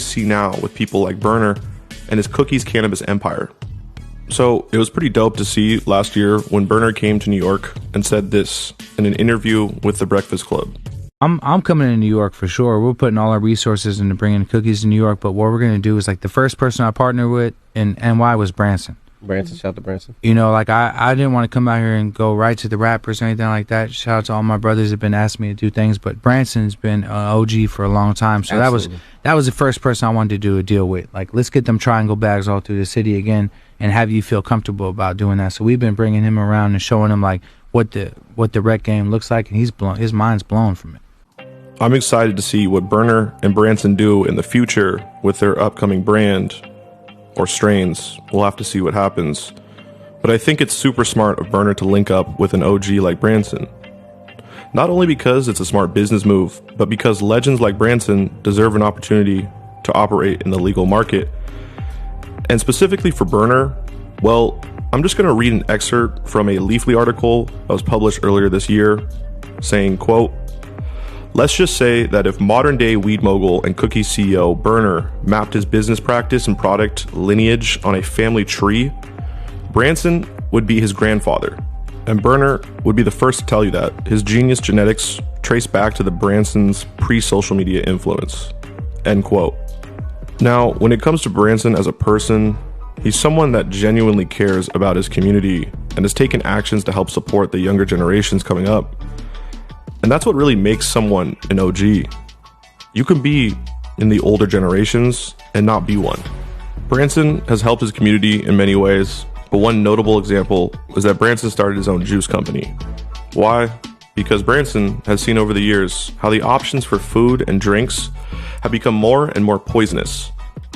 see now with people like Berner and his Cookies cannabis empire. So it was pretty dope to see last year when Berner came to New York and said this in an interview with The Breakfast Club. I'm coming to New York for sure. We're putting all our resources into bringing Cookies to New York, but what we're going to do is, like, the first person I partnered with in NY was Branson. Shout out to Branson. You know, like, I didn't want to come out here and go right to the rappers or anything like that. Shout out to all my brothers that have been asking me to do things, but Branson's been an OG for a long time, so Absolutely. that was the first person I wanted to do a deal with. Like, let's get them triangle bags all through the city again and have you feel comfortable about doing that. So we've been bringing him around and showing him, like, what the rec game looks like, and his mind's blown from it. I'm excited to see what Berner and Branson do in the future with their upcoming brand or strains. We'll have to see what happens. But I think it's super smart of Berner to link up with an OG like Branson. Not only because it's a smart business move, but because legends like Branson deserve an opportunity to operate in the legal market. And specifically for Berner, well, I'm just going to read an excerpt from a Leafly article that was published earlier this year saying, quote, "Let's just say that if modern-day weed mogul and Cookies CEO Berner mapped his business practice and product lineage on a family tree, Branson would be his grandfather, and Berner would be the first to tell you that his genius genetics trace back to the Branson's pre-social media influence." End quote. Now, when it comes to Branson as a person, he's someone that genuinely cares about his community and has taken actions to help support the younger generations coming up. And that's what really makes someone an OG. You can be in the older generations and not be one. Branson has helped his community in many ways, but one notable example is that Branson started his own juice company. Why? Because Branson has seen over the years how the options for food and drinks have become more and more poisonous,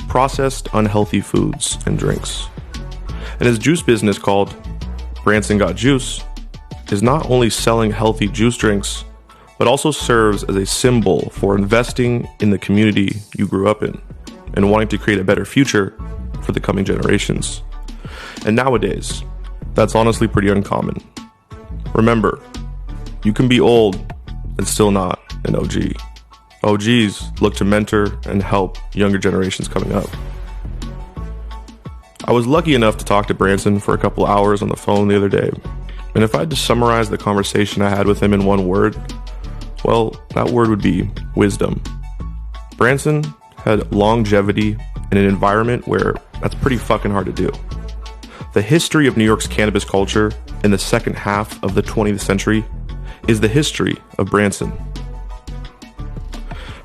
processed, unhealthy foods and drinks. And his juice business, called Branson Got Juice, is not only selling healthy juice drinks, but also serves as a symbol for investing in the community you grew up in and wanting to create a better future for the coming generations. And nowadays, that's honestly pretty uncommon. Remember, you can be old and still not an OG. OGs look to mentor and help younger generations coming up. I was lucky enough to talk to Branson for a couple hours on the phone the other day, and if I had to summarize the conversation I had with him in one word, well, that word would be wisdom. Branson had longevity in an environment where that's pretty fucking hard to do. The history of New York's cannabis culture in the second half of the 20th century is the history of Branson.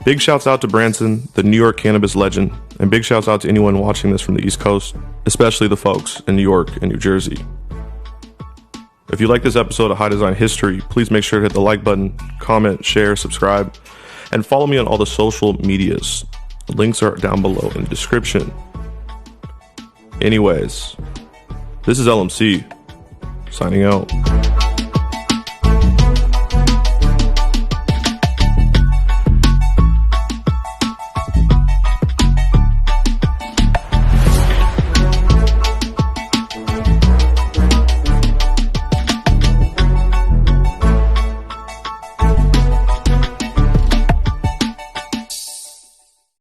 Big shouts out to Branson, the New York cannabis legend, and big shouts out to anyone watching this from the East Coast, especially the folks in New York and New Jersey. If you like this episode of High Design History, please make sure to hit the like button, comment, share, subscribe, and follow me on all the social medias. The links are down below in the description. Anyways, this is LMC, signing out.